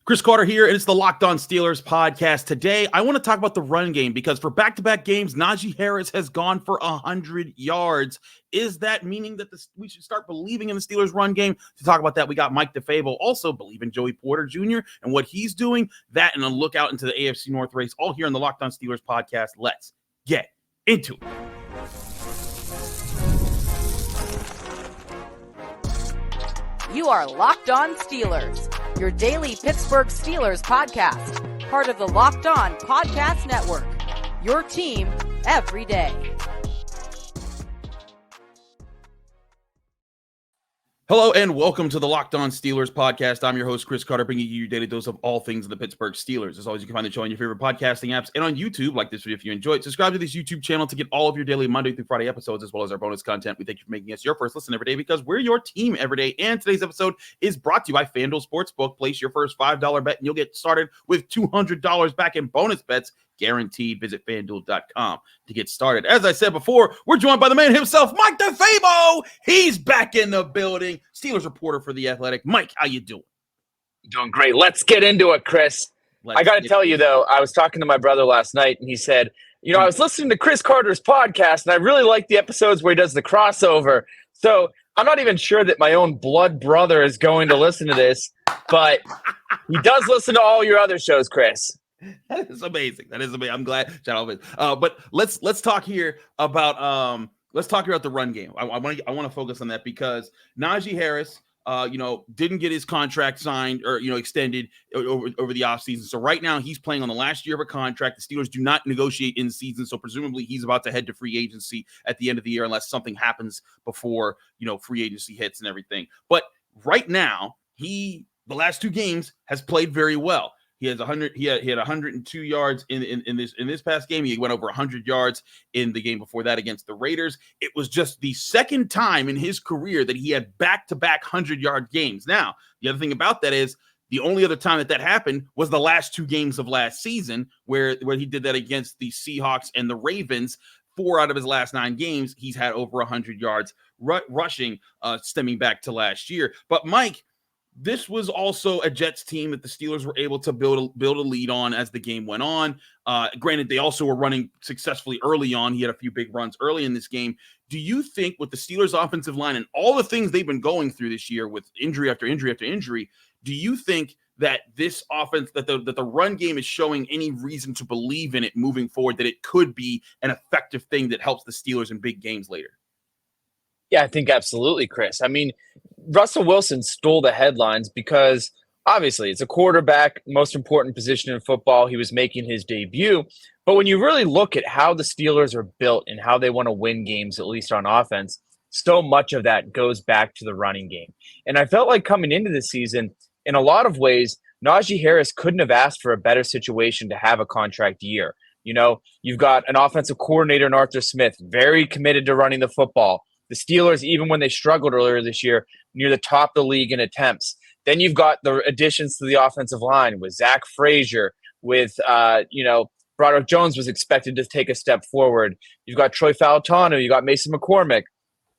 Chris Carter here, and it's the Locked On Steelers podcast. Today, I want to talk about the run game because for back-to-back games, Najee Harris has gone for 100 yards. Is that meaning that we should start believing in the Steelers run game? To talk about that, we got Mike DeFabo, also believe in Joey Porter Jr. and what he's doing. That and a look out into the AFC North race, all here in the Locked On Steelers podcast. Let's get into it. You are Locked On Steelers, your daily Pittsburgh Steelers podcast, part of the Locked On Podcast Network, your team every day. Hello and welcome to the Locked On Steelers podcast. I'm your host, Chris Carter, bringing you your daily dose of all things in the Pittsburgh Steelers. As always, you can find the show on your favorite podcasting apps and on YouTube. Like this video if you enjoy it. Subscribe to this YouTube channel to get all of your daily Monday through Friday episodes, as well as our bonus content. We thank you for making us your first listen every day because we're your team every day. And today's episode is brought to you by FanDuel Sportsbook. Place your first $5 bet and you'll get started with $200 back in bonus bets. Guaranteed. Visit FanDuel.com to get started. As I said before, we're joined by the man himself, Mike DeFabo. He's back in the building. Steelers reporter for The Athletic. Mike, how you doing? Doing great. Let's get into it, Chris. I got to tell you, though, I was talking to my brother last night, and he said, I was listening to Chris Carter's podcast, and I really like the episodes where he does the crossover. So I'm not even sure that my own blood brother is going to listen to this, but he does listen to all your other shows, Chris. That is amazing. I'm glad. But let's talk here about the run game. I want to focus on that because Najee Harris, didn't get his contract signed or extended over the offseason. So right now he's playing on the last year of a contract. The Steelers do not negotiate in season, so presumably he's about to head to free agency at the end of the year unless something happens before free agency hits and everything. But right now the last two games has played very well. He has 100. He had 102 yards in this past game. He went over 100 yards in the game before that against the Raiders. It was just the second time in his career that he had back-to-back 100-yard games. Now, the other thing about that is the only other time that happened was the last two games of last season, where he did that against the Seahawks and the Ravens. 4 out of his last 9 games, he's had over 100 yards rushing, stemming back to last year. But Mike, this was also a Jets team that the Steelers were able to build a lead on as the game went on. Granted, they also were running successfully early on. He had a few big runs early in this game. Do you think with the Steelers' offensive line and all the things they've been going through this year with injury after injury after injury, do you think that this offense, that the run game is showing any reason to believe in it moving forward, that it could be an effective thing that helps the Steelers in big games later? Yeah, I think absolutely, Chris. I mean, Russell Wilson stole the headlines because obviously it's a quarterback, most important position in football. He was making his debut. But when you really look at how the Steelers are built and how they want to win games, at least on offense, so much of that goes back to the running game. And I felt like coming into the season, in a lot of ways, Najee Harris couldn't have asked for a better situation to have a contract year. You've got an offensive coordinator in Arthur Smith, very committed to running the football. The Steelers, even when they struggled earlier this year, near the top of the league in attempts. Then you've got the additions to the offensive line with Zach Frazier, with, Broderick Jones was expected to take a step forward. You've got Troy Fautanu, you got Mason McCormick.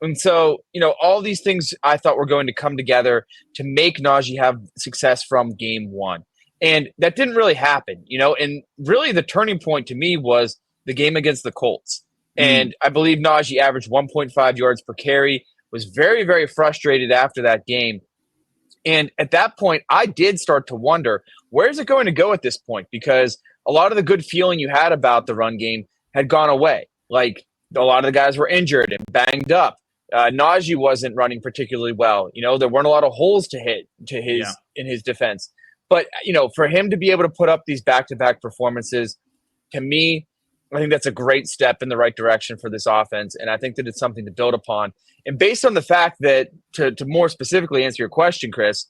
And so, all these things I thought were going to come together to make Najee have success from game one. And that didn't really happen, and really the turning point to me was the game against the Colts. And I believe Najee averaged 1.5 yards per carry, was very, very frustrated after that game. And at that point, I did start to wonder, where's it going to go at this point? Because a lot of the good feeling you had about the run game had gone away. Like, a lot of the guys were injured and banged up. Najee wasn't running particularly well. There weren't a lot of holes to hit in his defense. But, for him to be able to put up these back-to-back performances, to me, I think that's a great step in the right direction for this offense, and I think that it's something to build upon. And based on the fact that, to more specifically answer your question, Chris,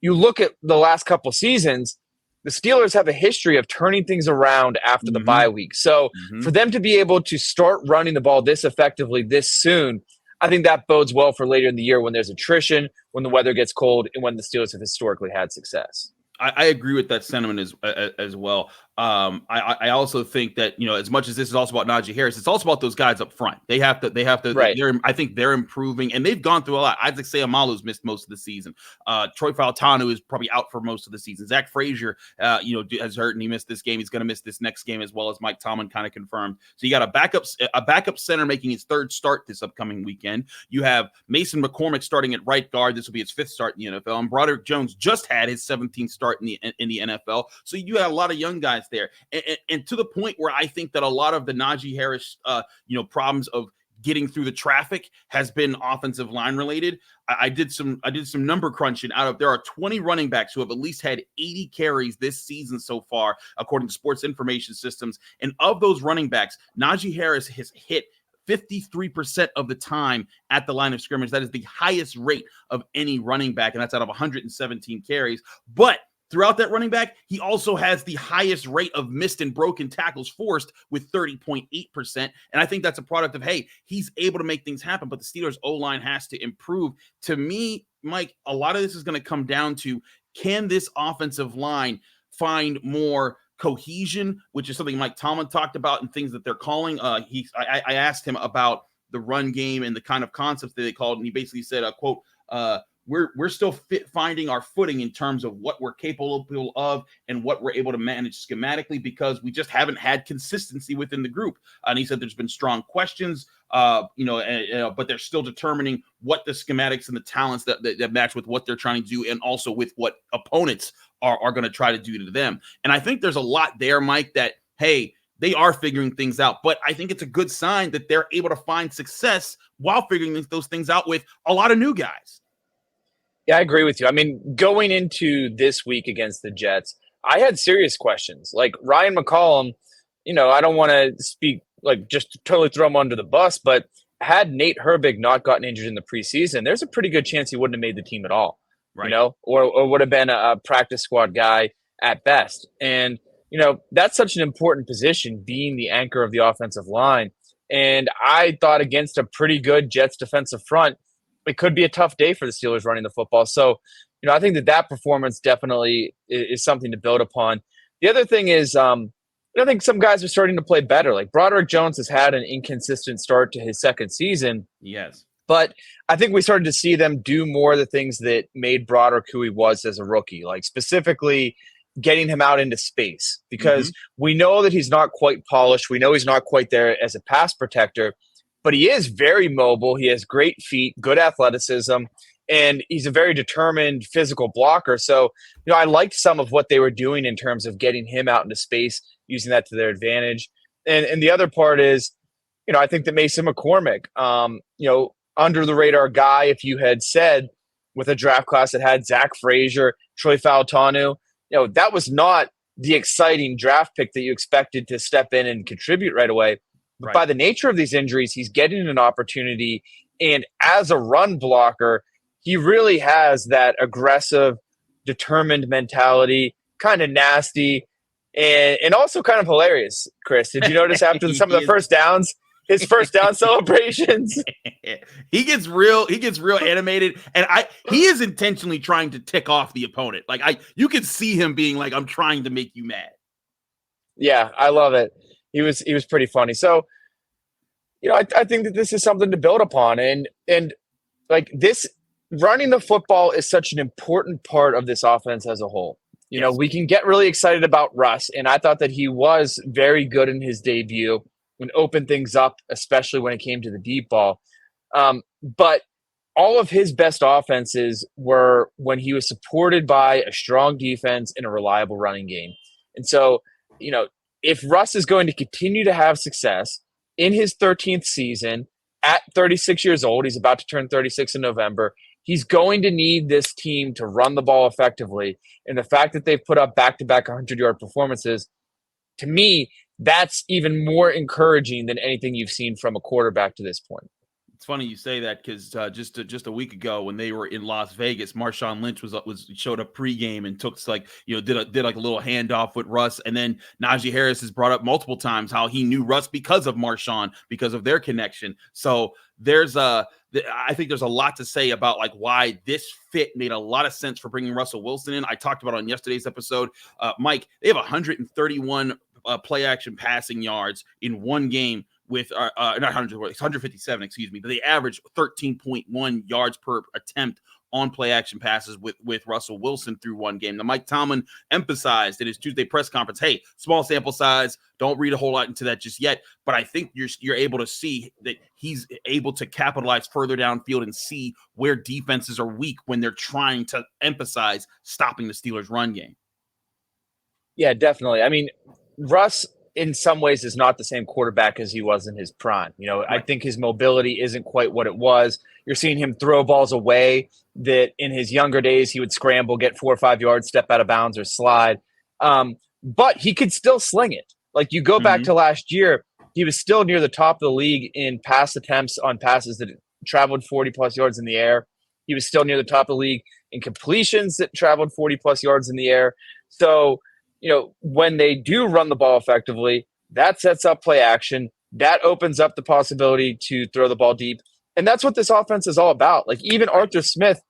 you look at the last couple seasons, the Steelers have a history of turning things around after the bye week. So for them to be able to start running the ball this effectively this soon, I think that bodes well for later in the year when there's attrition, when the weather gets cold, and when the Steelers have historically had success. I agree with that sentiment as well. I also think that, as much as this is also about Najee Harris, it's also about those guys up front. They have to. Right. I think they're improving, and they've gone through a lot. Isaac Seumalo's missed most of the season. Troy Fautanu is probably out for most of the season. Zach Frazier, has hurt and he missed this game. He's going to miss this next game, as well as Mike Tomlin kind of confirmed. So you got a backup center making his third start this upcoming weekend. You have Mason McCormick starting at right guard. This will be his fifth start in the NFL. And Broderick Jones just had his 17th start in the NFL. So you have a lot of young guys there, and to the point where I think that a lot of the Najee Harris, problems of getting through the traffic has been offensive line related. I did some number crunching. There are 20 running backs who have at least had 80 carries this season so far, according to Sports Information Systems. And of those running backs, Najee Harris has hit 53% of the time at the line of scrimmage. That is the highest rate of any running back, and that's out of 117 carries. But throughout that running back, he also has the highest rate of missed and broken tackles forced with 30.8%. And I think that's a product of, hey, he's able to make things happen, but the Steelers' O-line has to improve. To me, Mike, a lot of this is going to come down to, can this offensive line find more cohesion, which is something Mike Tomlin talked about and things that they're calling. I asked him about the run game and the kind of concepts that they called, and he basically said, quote, we're still finding our footing in terms of what we're capable of and what we're able to manage schematically, because we just haven't had consistency within the group. And he said there's been strong questions, but they're still determining what the schematics and the talents that match with what they're trying to do, and also with what opponents are going to try to do to them. And I think there's a lot there, Mike, that, hey, they are figuring things out, but I think it's a good sign that they're able to find success while figuring those things out with a lot of new guys. Yeah, I agree with you. I mean, going into this week against the Jets, I had serious questions. Like Ryan McCollum, I don't want to speak just to totally throw him under the bus, but had Nate Herbig not gotten injured in the preseason, there's a pretty good chance he wouldn't have made the team at all, right? Or would have been a practice squad guy at best. And, that's such an important position, being the anchor of the offensive line. And I thought against a pretty good Jets defensive front, it could be a tough day for the Steelers running the football. So, I think that performance definitely is something to build upon. The other thing is, I think some guys are starting to play better. Like Broderick Jones has had an inconsistent start to his second season. Yes. But I think we started to see them do more of the things that made Broderick who he was as a rookie, like specifically getting him out into space, because we know that he's not quite polished. We know he's not quite there as a pass protector, but he is very mobile. He has great feet, good athleticism, and he's a very determined physical blocker. So, I liked some of what they were doing in terms of getting him out into space, using that to their advantage. And the other part is, I think that Mason McCormick, under the radar guy, if you had said with a draft class that had Zach Frazier, Troy Fautanu, that was not the exciting draft pick that you expected to step in and contribute right away. But by the nature of these injuries, he's getting an opportunity. And as a run blocker, he really has that aggressive, determined mentality, kind of nasty, and also kind of hilarious. Chris, did you notice after some of the first downs, his first down celebrations? He gets real animated, and he is intentionally trying to tick off the opponent. You can see him being like, I'm trying to make you mad. Yeah, I love it. He was pretty funny. So, I think that this is something to build upon, and like this, running the football is such an important part of this offense as a whole. Yes. We can get really excited about Russ, and I thought that he was very good in his debut and opened things up, especially when it came to the deep ball. But all of his best offenses were when he was supported by a strong defense and a reliable running game. And so, if Russ is going to continue to have success in his 13th season at 36 years old, he's about to turn 36 in November, he's going to need this team to run the ball effectively. And the fact that they've put up back-to-back 100-yard performances, to me, that's even more encouraging than anything you've seen from a quarterback to this point. It's funny you say that because just a week ago when they were in Las Vegas, Marshawn Lynch showed up pregame and took did like a little handoff with Russ, and then Najee Harris has brought up multiple times how he knew Russ because of Marshawn, because of their connection. So I think there's a lot to say about like why this fit made a lot of sense for bringing Russell Wilson in. I talked about it on yesterday's episode. Mike, they have 131 play action passing yards in one game with not 100, 157, excuse me, but they average 13.1 yards per attempt on play action passes with Russell Wilson through one game. Now, Mike Tomlin emphasized in his Tuesday press conference, hey, small sample size, don't read a whole lot into that just yet, but I think you're able to see that he's able to capitalize further downfield and see where defenses are weak when they're trying to emphasize stopping the Steelers' run game. Yeah, definitely. I mean, Russ in some ways is not the same quarterback as he was in his prime. Right. I think his mobility isn't quite what it was. You're seeing him throw balls away that in his younger days he would scramble, get 4 or 5 yards, step out of bounds or slide. But he could still sling it. Like you go back to last year, he was still near the top of the league in pass attempts on passes that traveled 40-plus yards in the air. He was still near the top of the league in completions that traveled 40-plus yards in the air. So, when they do run the ball effectively, that sets up play action. That opens up the possibility to throw the ball deep. And that's what this offense is all about. Like even Arthur Smith,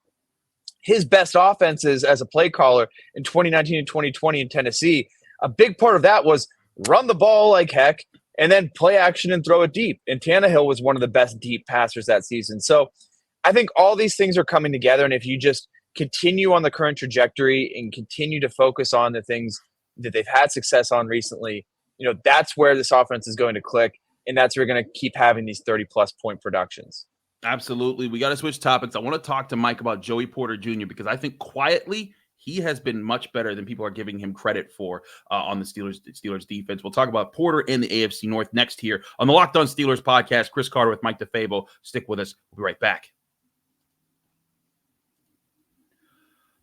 his best offenses as a play caller in 2019 and 2020 in Tennessee, a big part of that was run the ball like heck and then play action and throw it deep. And Tannehill was one of the best deep passers that season. So I think all these things are coming together. And if you just continue on the current trajectory and continue to focus on the things that they've had success on recently, that's where this offense is going to click, and that's where we're going to keep having these 30-plus point productions. Absolutely. We got to switch topics. I want to talk to Mike about Joey Porter Jr. because I think quietly he has been much better than people are giving him credit for on the Steelers defense. We'll talk about Porter and the AFC North next here on the Locked On Steelers podcast. Chris Carter with Mike DeFabo. Stick with us. We'll be right back.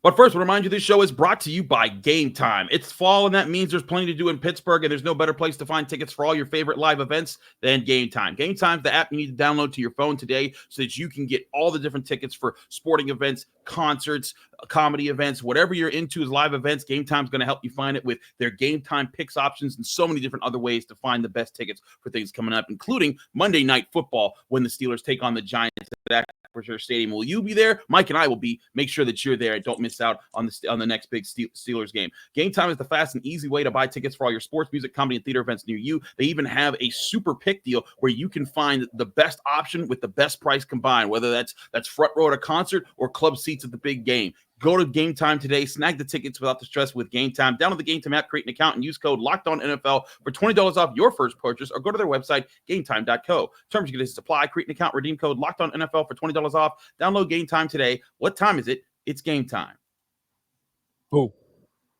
But first, we'll remind you this show is brought to you by GameTime. It's fall, and that means there's plenty to do in Pittsburgh, and there's no better place to find tickets for all your favorite live events than GameTime. GameTime is the app you need to download to your phone today so that you can get all the different tickets for sporting events, concerts, comedy events, whatever you're into as live events. GameTime is going to help you find it with their GameTime picks options and so many different other ways to find the best tickets for things coming up, including Monday Night Football when the Steelers take on the Giants at Acrisure Stadium. Will you be there? Mike and I will be. Make sure that you're there and don't miss out on the next big Steelers game. GameTime is the fast and easy way to buy tickets for all your sports, music, comedy, and theater events near you. They even have a super pick deal where you can find the best option with the best price combined, whether that's front row at a concert or club seats at the big game. Go to GameTime today. Snag the tickets without the stress with GameTime. Download the GameTime app, create an account, and use code LOCKEDONNFL for $20 off your first purchase, or go to their website, GameTime.co. Terms and conditions apply. Create an account, redeem code LOCKEDONNFL for $20 off. Download GameTime today. What time is it? It's game time. Ooh.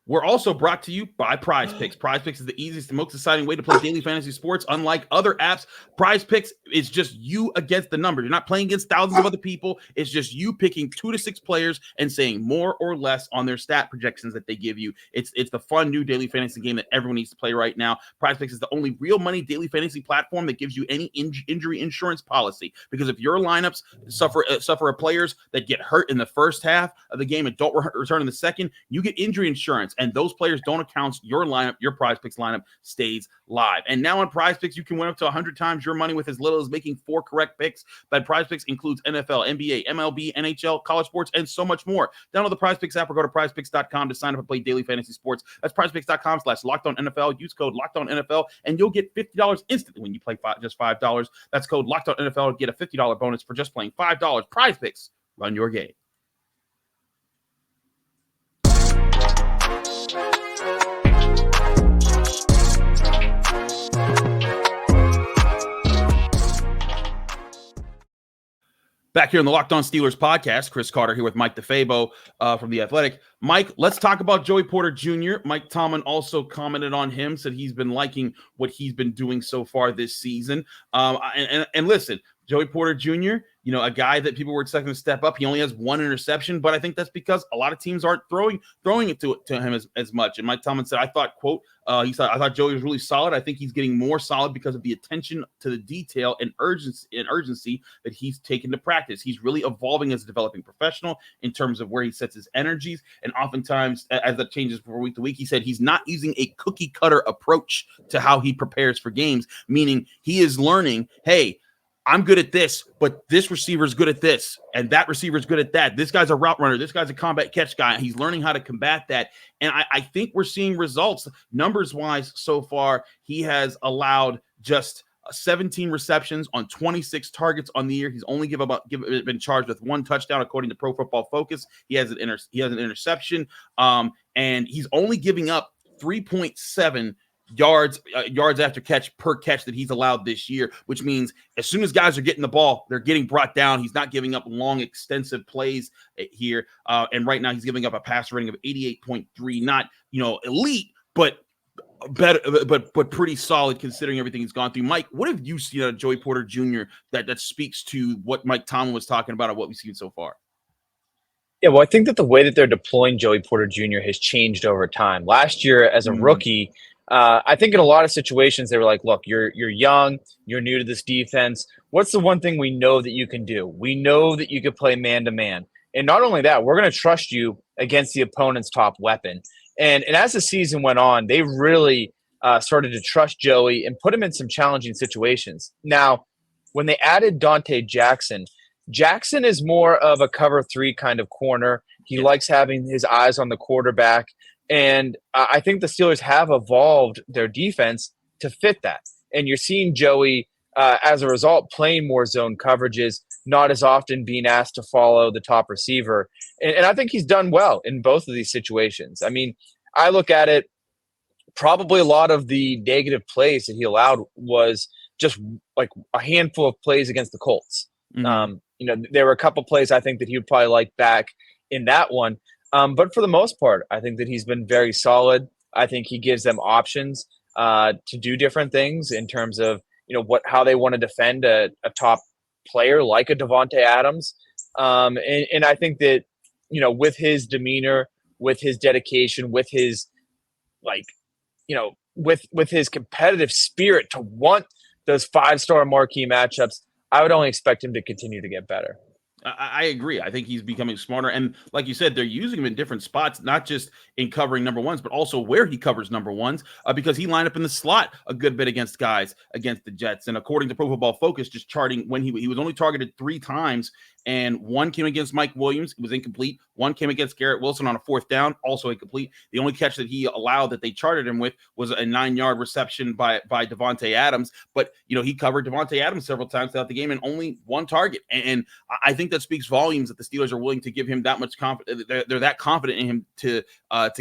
We're also brought to you by Prize Picks. Prize Picks is the easiest and most exciting way to play daily fantasy sports. Unlike other apps, Prize Picks is just you against the numbers. You're not playing against thousands of other people. It's just you picking 2 to 6 players and saying more or less on their stat projections that they give you. It's the fun new daily fantasy game that everyone needs to play right now. Prize Picks is the only real money daily fantasy platform that gives you any injury insurance policy. Because if your lineups suffer players that get hurt in the first half of the game and don't return in the second, you get injury insurance. And those players don't account your lineup. Your Prize Picks lineup stays live. And now on Prize Picks, you can win up to 100 times your money with as little as making 4 correct picks. But Prize Picks includes NFL, NBA, MLB, NHL, college sports, and so much more. Download the Prize Picks app or go to prizepicks.com to sign up and play daily fantasy sports. That's prizepicks.com/LockedOnNFL. Use code LockedOnNFL, and you'll get $50 instantly when you play just $5. That's code LockedOnNFL to get a $50 bonus for just playing $5. Prize Picks. Run your game. Back here on the Locked On Steelers podcast, Chris Carter here with Mike DeFabo from The Athletic. Mike, let's talk about Joey Porter Jr. Mike Tomlin also commented on him, said he's been liking what he's been doing so far this season. And listen, Joey Porter Jr., a guy that people were expecting to step up. He only has one interception, but I think that's because a lot of teams aren't throwing it to him as much. And Mike Tomlin said, I thought, quote, I thought Joey was really solid. I think he's getting more solid because of the attention to the detail and urgency that he's taken to practice. He's really evolving as a developing professional in terms of where he sets his energies. And oftentimes, as that changes from week to week, he said he's not using a cookie cutter approach to how he prepares for games, meaning he is learning, hey, I'm good at this, but this receiver is good at this, and that receiver is good at that. This guy's a route runner. This guy's a combat catch guy. He's learning how to combat that. And I think we're seeing results. Numbers-wise so far, he has allowed just 17 receptions on 26 targets on the year. He's only been charged with 1 touchdown, according to Pro Football Focus. He has an interception, and he's only giving up 3.7 yards after catch per catch that he's allowed this year, which means as soon as guys are getting the ball, they're getting brought down. He's not giving up long, extensive plays here. And right now he's giving up a passer rating of 88.3, not, elite, but better, but pretty solid considering everything he's gone through. Mike, what have you seen out of Joey Porter Jr. that speaks to what Mike Tomlin was talking about and what we've seen so far? Yeah, well, I think that the way that they're deploying Joey Porter Jr. has changed over time. Last year as a rookie, I think in a lot of situations they were like, look, you're young, you're new to this defense. What's the one thing we know that you can do? We know that you can play man-to-man. And not only that, we're going to trust you against the opponent's top weapon. And as the season went on, they really started to trust Joey and put him in some challenging situations. Now, when they added Davante Jackson is more of a cover 3 kind of corner. He likes having his eyes on the quarterback. And I think the Steelers have evolved their defense to fit that. And you're seeing Joey, as a result, playing more zone coverages, not as often being asked to follow the top receiver. And I think he's done well in both of these situations. I mean, I look at it, probably a lot of the negative plays that he allowed was just like a handful of plays against the Colts. There were a couple plays I think that he would probably like back in that one. But for the most part, I think that he's been very solid. I think he gives them options to do different things in terms of, how they want to defend a top player like a Davante Adams. And I think that, with his demeanor, with his dedication, with his with his competitive spirit to want those 5-star marquee matchups, I would only expect him to continue to get better. I agree. I think he's becoming smarter. And like you said, they're using him in different spots, not just in covering number ones, but also where he covers number ones, because he lined up in the slot a good bit against the Jets. And according to Pro Football Focus, just charting when he was only targeted 3 times, and 1 came against Mike Williams. It was incomplete. 1 came against Garrett Wilson on a 4th down, also incomplete. The only catch that he allowed that they charted him with was a 9-yard reception by Davante Adams. But, he covered Davante Adams several times throughout the game and only 1 target. And I think that speaks volumes that the Steelers are willing to give him that much confidence. They're that confident in him to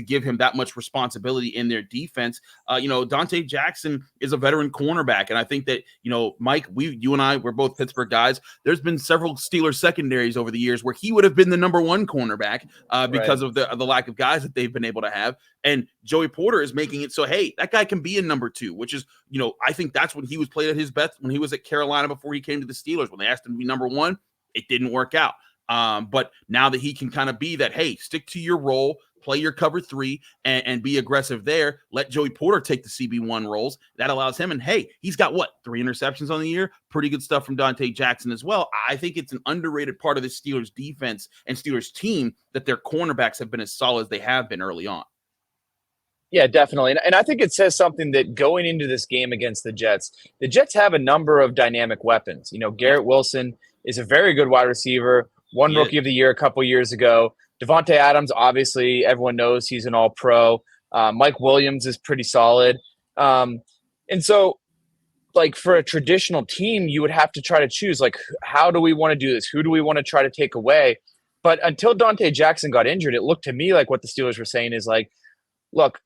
give him that much responsibility in their defense. Davante Jackson is a veteran cornerback. And I think that, Mike, you and I, we're both Pittsburgh guys. There's been several Steelers secondaries over the years where he would have been the number 1 cornerback because of the lack of guys that they've been able to have. And Joey Porter is making it so, hey, that guy can be a number 2, which is, I think that's when he was played at his best when he was at Carolina before he came to the Steelers. When they asked him to be number 1, it didn't work out. But now that he can kind of be that, hey, stick to your role, play your cover 3 and be aggressive there. Let Joey Porter take the CB1 roles. That allows him. And hey, he's got 3 interceptions on the year. Pretty good stuff from Davante Jackson as well. I think it's an underrated part of the Steelers defense and Steelers team that their cornerbacks have been as solid as they have been early on. Yeah, definitely. And I think it says something that going into this game against the Jets have a number of dynamic weapons. Garrett Wilson is a very good wide receiver, won Rookie of the Year a couple years ago. Davante Adams, obviously, everyone knows he's an all-pro. Mike Williams is pretty solid. And so, for a traditional team, you would have to try to choose, how do we want to do this? Who do we want to try to take away? But until Davante Jackson got injured, it looked to me like what the Steelers were saying is look,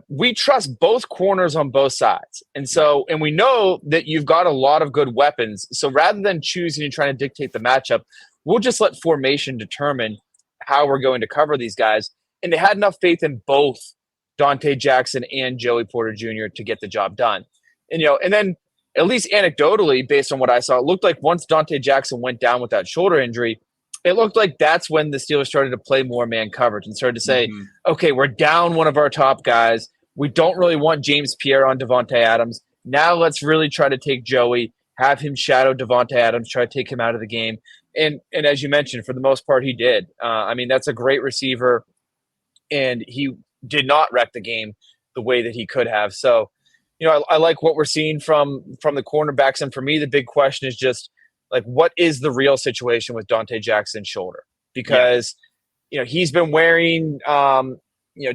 we trust both corners on both sides. And so, and we know that you've got a lot of good weapons. So rather than choosing and trying to dictate the matchup, we'll just let formation determine how we're going to cover these guys. And they had enough faith in both Davante Jackson and Joey Porter Jr. to get the job done. And, and then at least anecdotally, based on what I saw, it looked like once Dante Jackson went down with that shoulder injury, it looked like that's when the Steelers started to play more man coverage and started to say, okay, we're down one of our top guys. We don't really want James Pierre on Davante Adams. Now let's really try to take Joey, have him shadow Davante Adams, try to take him out of the game. And as you mentioned, for the most part, he did. I mean, that's a great receiver, and he did not wreck the game the way that he could have. So, I like what we're seeing from the cornerbacks. And for me, the big question is just, like, what is the real situation with Dante Jackson's shoulder? Because, he's been wearing,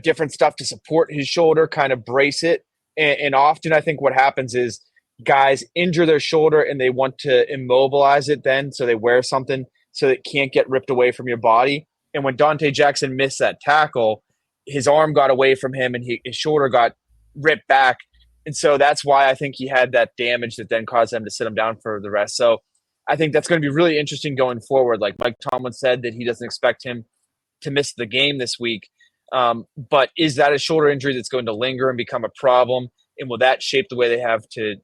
different stuff to support his shoulder, kind of brace it. And often I think what happens is guys injure their shoulder and they want to immobilize it then. So they wear something so it can't get ripped away from your body. And when Dante Jackson missed that tackle, his arm got away from him and his shoulder got ripped back. And so that's why I think he had that damage that then caused them to sit him down for the rest. So I think that's going to be really interesting going forward. Like Mike Tomlin said that he doesn't expect him to miss the game this week. But is that a shoulder injury that's going to linger and become a problem? And will that shape the way they have to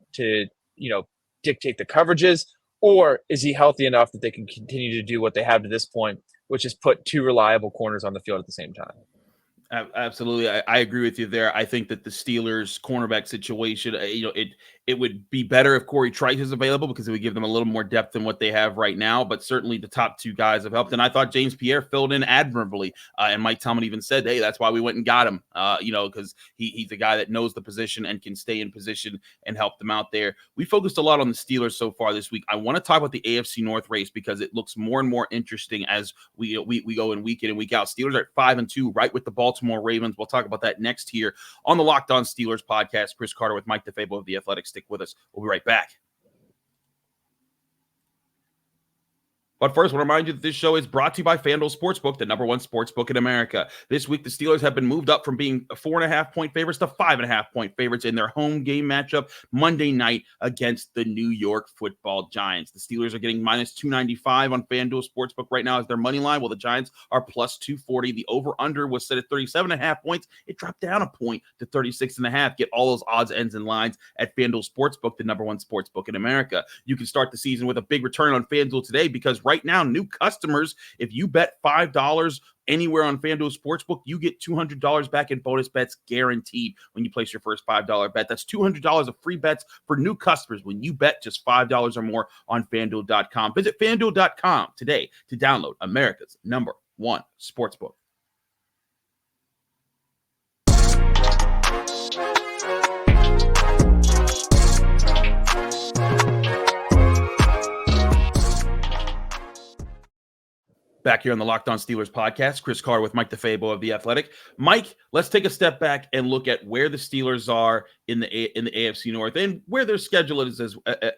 dictate the coverages? Or is he healthy enough that they can continue to do what they have to this point, which is put two reliable corners on the field at the same time? Absolutely. I agree with you there. I think that the Steelers cornerback situation, it would be better if Corey Trice is available because it would give them a little more depth than what they have right now. But certainly the top two guys have helped. And I thought James Pierre filled in admirably. And Mike Tomlin even said, hey, that's why we went and got him, because he's a guy that knows the position and can stay in position and help them out there. We focused a lot on the Steelers so far this week. I want to talk about the AFC North race because it looks more and more interesting as we go in week and week out. Steelers are at 5-2, right with the Baltimore Ravens. We'll talk about that next here on the Locked On Steelers podcast. Chris Carter with Mike DeFabo of The Athletic. Stick with us. We'll be right back. But first, I want to remind you that this show is brought to you by FanDuel Sportsbook, the number one sportsbook in America. This week, the Steelers have been moved up from being 4.5-point favorites to 5.5-point favorites in their home game matchup Monday night against the New York Football Giants. The Steelers are getting minus 295 on FanDuel Sportsbook right now as their money line, while the Giants are plus 240. The over-under was set at 37.5 points. It dropped down a point to 36.5. Get all those odds, ends, and lines at FanDuel Sportsbook, the number one sportsbook in America. You can start the season with a big return on FanDuel today because right now, new customers, if you bet $5 anywhere on FanDuel Sportsbook, you get $200 back in bonus bets guaranteed when you place your first $5 bet. That's $200 of free bets for new customers when you bet just $5 or more on FanDuel.com. Visit FanDuel.com today to download America's number one sportsbook. Back here on the Locked On Steelers podcast, Chris Carter with Mike DeFabo of The Athletic. Mike, let's take a step back and look at where the Steelers are in the AFC North and where their schedule is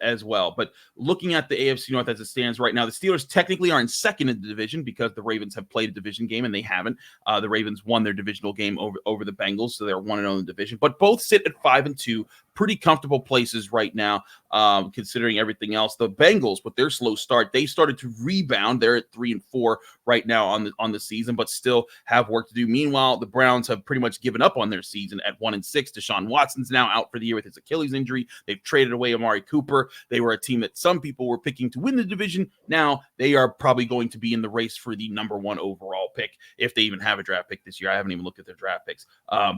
as well. But looking at the AFC North as it stands right now, the Steelers technically are in second in the division because the Ravens have played a division game and they haven't. The Ravens won their divisional game over the Bengals, so they're 1-0 in the division. But both sit at 5-2, pretty comfortable places right now, considering everything else. The Bengals, with their slow start, they started to rebound. They're at 3-4 right now on the season, but still have work to do. Meanwhile, the Browns have pretty much given up on their season at 1-6. Deshaun Watson's now out for the year with his Achilles injury. They've traded away Amari Cooper. They were a team that some people were picking to win the division. Now they are probably going to be in the race for the number one overall pick, if they even have a draft pick this year. I haven't even looked at their draft picks.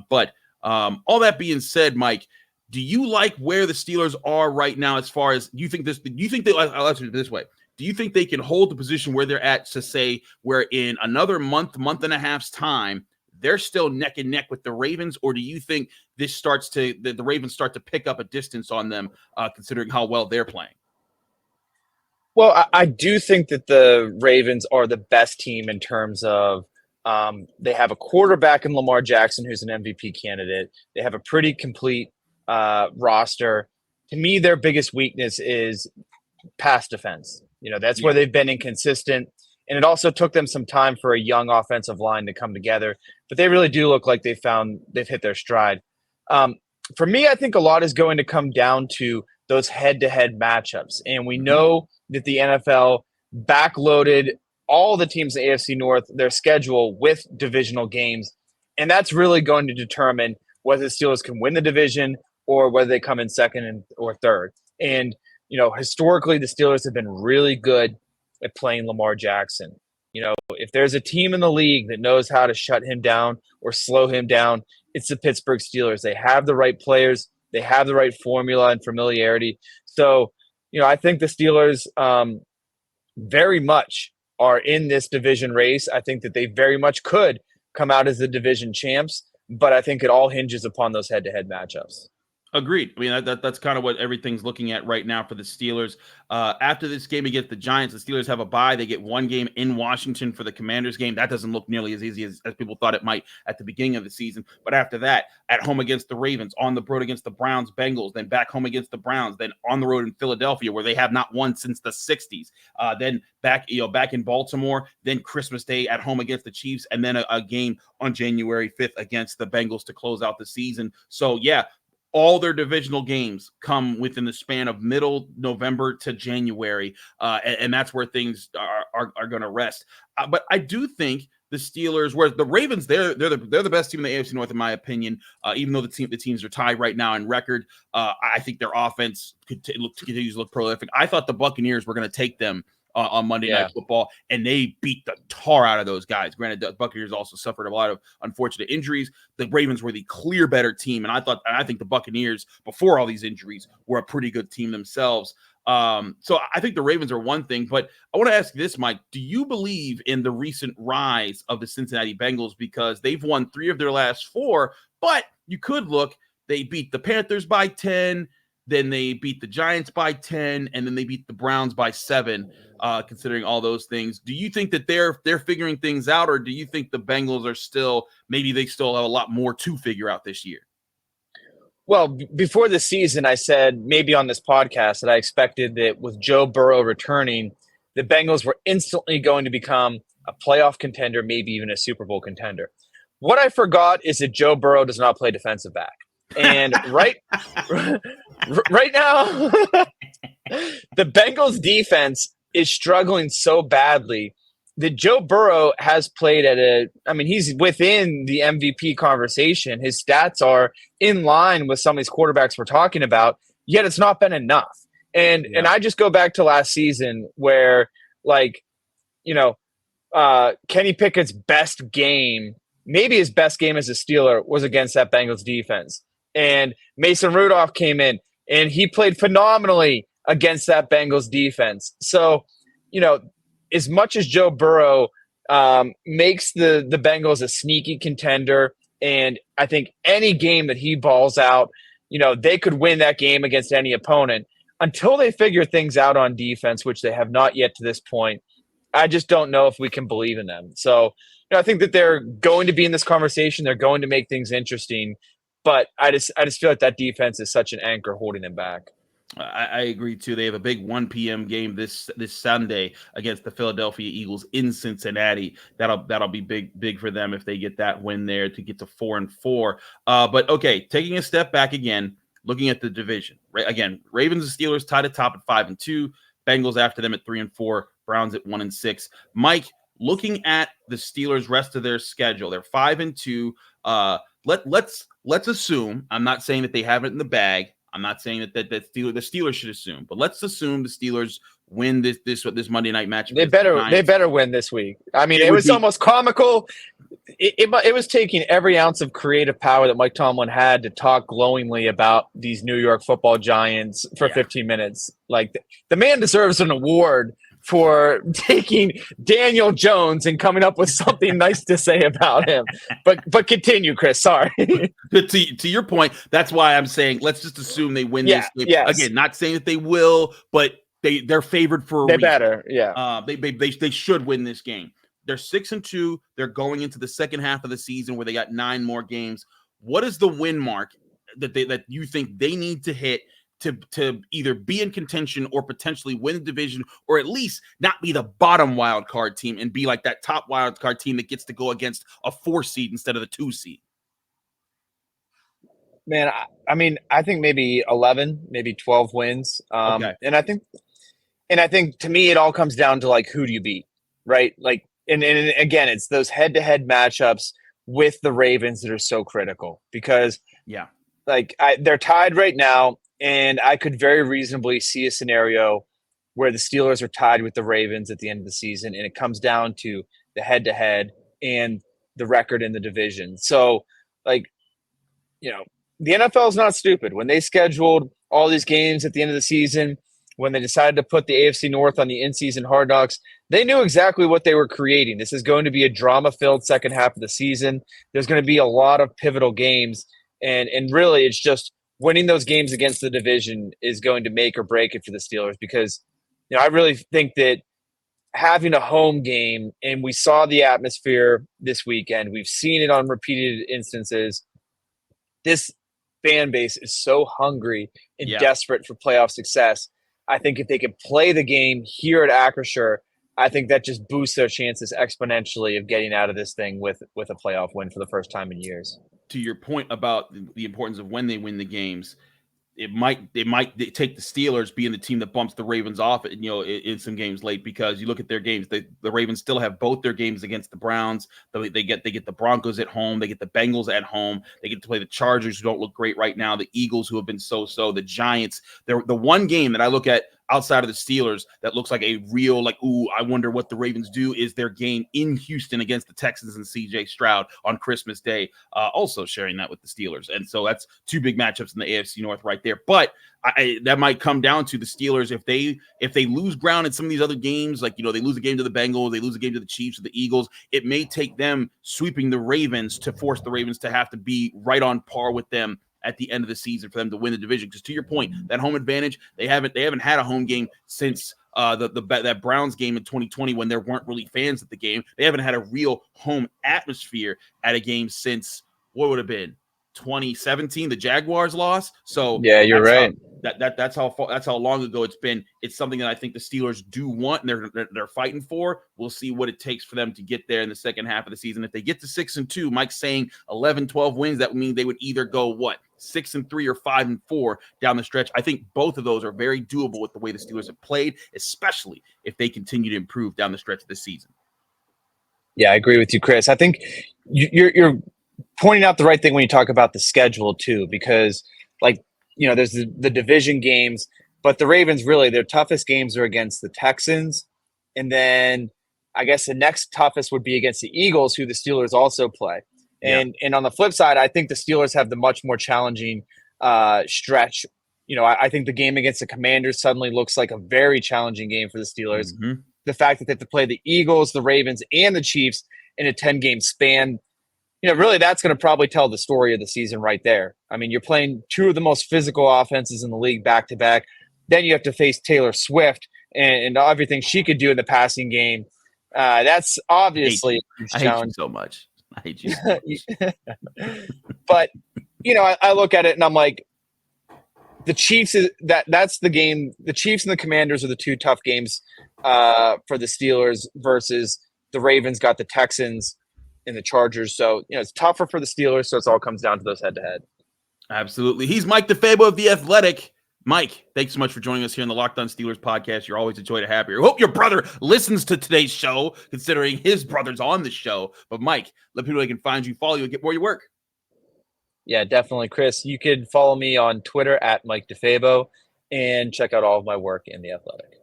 But all that being said, Mike, do you like where the Steelers are right now as far as I'll answer it this way. Do you think they can hold the position where they're at to say where in another month and a half's time, they're still neck and neck with the Ravens? Or do you think the Ravens start to pick up a distance on them, considering how well they're playing? Well, I do think that the Ravens are the best team in terms of they have a quarterback in Lamar Jackson, who's an MVP candidate. They have a pretty complete roster. To me, their biggest weakness is pass defense. That's where they've been inconsistent. And it also took them some time for a young offensive line to come together. But they really do look like they've hit their stride. For me, I think a lot is going to come down to those head-to-head matchups. And we know that the NFL backloaded all the teams in the AFC North, their schedule, with divisional games. And that's really going to determine whether the Steelers can win the division or whether they come in second or third. And, historically, the Steelers have been really good at playing Lamar Jackson. If there's a team in the league that knows how to shut him down or slow him down, it's the Pittsburgh Steelers. They have the right players. They have the right formula and familiarity. So, I think the Steelers very much are in this division race. I think that they very much could come out as the division champs, but I think it all hinges upon those head-to-head matchups. Agreed. I mean, that's kind of what everything's looking at right now for the Steelers. After this game against the Giants, the Steelers have a bye. They get one game in Washington for the Commanders game. That doesn't look nearly as easy as people thought it might at the beginning of the season. But after that, at home against the Ravens, on the road against the Browns, Bengals, then back home against the Browns, then on the road in Philadelphia, where they have not won since the 60s. Then back in Baltimore, then Christmas Day at home against the Chiefs, and then a game on January 5th against the Bengals to close out the season. So, yeah, all their divisional games come within the span of middle November to January, and that's where things are going to rest. But I do think the Steelers, where the Ravens, they're the best team in the AFC North, in my opinion. Even though the teams are tied right now in record, I think their offense continues to look prolific. I thought the Buccaneers were going to take them on Monday Night Football, and they beat the tar out of those guys. Granted, the Buccaneers also suffered a lot of unfortunate injuries. The Ravens were the clear better team, and I think the Buccaneers, before all these injuries, were a pretty good team themselves. So I think the Ravens are one thing, but I want to ask you this, Mike. Do you believe in the recent rise of the Cincinnati Bengals? Because they've won 3 of their last 4, but you could look, they beat the Panthers by 10, then they beat the Giants by 10, and then they beat the Browns by 7, considering all those things. Do you think that they're figuring things out, or do you think the Bengals are maybe they still have a lot more to figure out this year? Well, before the season, I said maybe on this podcast that I expected that with Joe Burrow returning, the Bengals were instantly going to become a playoff contender, maybe even a Super Bowl contender. What I forgot is that Joe Burrow does not play defensive back. And right now, the Bengals defense is struggling so badly that Joe Burrow has played he's within the MVP conversation. His stats are in line with some of these quarterbacks we're talking about, yet it's not been enough. And I just go back to last season where, Kenny Pickett's best game, maybe his best game as a Steeler, was against that Bengals defense. And Mason Rudolph came in, and he played phenomenally against that Bengals defense. So, as much as Joe Burrow makes the Bengals a sneaky contender, and I think any game that he balls out, they could win that game against any opponent, until they figure things out on defense, which they have not yet to this point. I just don't know if we can believe in them. So, I think that they're going to be in this conversation. They're going to make things interesting. But I just feel like that defense is such an anchor holding them back. I agree too. They have a big 1 p.m. game this Sunday against the Philadelphia Eagles in Cincinnati. That'll be big for them if they get that win there to get to 4-4. But okay, taking a step back again, looking at the division. Right, again, Ravens and Steelers tied at top at 5-2. Bengals after them at 3-4. Browns at 1-6. Mike, looking at the Steelers' rest of their schedule, they're 5-2. Let's assume, I'm not saying that they have it in the bag. I'm not saying that the Steelers should assume, but let's assume the Steelers win this Monday night match. They better win this week. I mean, it was almost comical. It was taking every ounce of creative power that Mike Tomlin had to talk glowingly about these New York Football Giants for 15 minutes. Like, the man deserves an award for taking Daniel Jones and coming up with something nice to say about him. But continue, Chris. Sorry. to your point, that's why I'm saying let's just assume they win this game. Yes. Again, not saying that they will, but they're favored for a reason. Better, yeah. They should win this game. They're 6-2. They're going into the second half of the season where they got 9 more games. What is the win mark that you think they need to hit to either be in contention or potentially win the division, or at least not be the bottom wild card team and be like that top wild card team that gets to go against a 4 seed instead of the 2 seed? Man, I think maybe 11, maybe 12 wins. Okay. And I think to me, it all comes down to, like, who do you beat, right? Like, and again, it's those head-to-head matchups with the Ravens that are so critical because they're tied right now. And I could very reasonably see a scenario where the Steelers are tied with the Ravens at the end of the season, and it comes down to the head-to-head and the record in the division. So, like, the NFL is not stupid. When they scheduled all these games at the end of the season, when they decided to put the AFC North on the in-season Hard Knocks, they knew exactly what they were creating. This is going to be a drama-filled second half of the season. There's going to be a lot of pivotal games, and really it's just winning those games against the division is going to make or break it for the Steelers, because I really think that having a home game, and we saw the atmosphere this weekend, we've seen it on repeated instances, this fan base is so hungry and desperate for playoff success. I think if they could play the game here at Acrisure, I think that just boosts their chances exponentially of getting out of this thing with a playoff win for the first time in years. To your point about the importance of when they win the games, it might take the Steelers being the team that bumps the Ravens off, in some games late, because you look at their games, the Ravens still have both their games against the Browns. They get the Broncos at home, they get the Bengals at home, they get to play the Chargers, who don't look great right now, the Eagles, who have been so-so, the Giants. They're the one game that I look at outside of the Steelers that looks like a real, I wonder what the Ravens do, is their game in Houston against the Texans and CJ Stroud on Christmas Day, also sharing that with the Steelers. And so that's two big matchups in the AFC North right there. But that might come down to the Steelers. If they lose ground in some of these other games, they lose a game to the Bengals, they lose a game to the Chiefs or the Eagles, it may take them sweeping the Ravens to force the Ravens to have to be right on par with them at the end of the season for them to win the division. Because to your point, that home advantage, they haven't had a home game since that Browns game in 2020, when there weren't really fans at the game. They haven't had a real home atmosphere at a game since, what would have been, 2017, the Jaguars loss. So yeah, you're right. That's how long ago it's been. It's something that I think the Steelers do want, and they're fighting for. We'll see what it takes for them to get there in the second half of the season. If they get to 6-2, Mike's saying 11-12 wins, that would mean they would either go 6-3 or 5-4 down the stretch. I think both of those are very doable with the way the Steelers have played, especially if they continue to improve down the stretch of the season. Yeah, I agree with you, Chris. I think you're pointing out the right thing when you talk about the schedule too, because there's the division games, but the Ravens, really their toughest games are against the Texans, and then I guess the next toughest would be against the Eagles, who the Steelers also play. And on the flip side, I think the Steelers have the much more challenging stretch. I think the game against the Commanders suddenly looks like a very challenging game for the Steelers. Mm-hmm. The fact that they have to play the Eagles, the Ravens, and the Chiefs in a 10-game span, really that's going to probably tell the story of the season right there. I mean, you're playing two of the most physical offenses in the league back-to-back. Then you have to face Taylor Swift and everything she could do in the passing game. That's obviously a huge challenge. I hate you so much. I hate you so much. But, I look at it and I'm like, the Chiefs that's the game. The Chiefs and the Commanders are the two tough games for the Steelers, versus the Ravens got the Texans and the Chargers. So, it's tougher for the Steelers. So it all comes down to those head-to-head. Absolutely. He's Mike DeFabo of The Athletic. Mike, thanks so much for joining us here on the Locked On Steelers podcast. You're always a joy to have here. I hope your brother listens to today's show, considering his brother's on the show. But Mike, let people know they can find you, follow you, and get more of your work. Yeah, definitely, Chris. You could follow me on Twitter at Mike DeFabo and check out all of my work in The Athletic.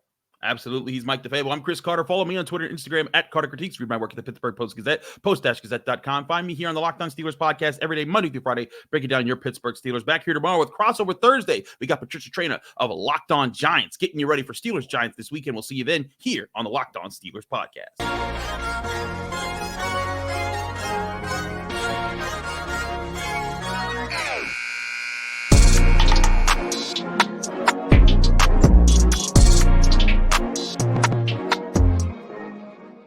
Absolutely. He's Mike DeFabo. I'm Chris Carter. Follow me on Twitter and Instagram at Carter Critiques. Read my work at the Pittsburgh Post-Gazette, post-gazette.com. Find me here on the Locked On Steelers podcast every day, Monday through Friday, breaking down your Pittsburgh Steelers. Back here tomorrow with Crossover Thursday. We got Patricia Traina of Locked On Giants getting you ready for Steelers Giants this weekend. We'll see you then here on the Locked On Steelers podcast.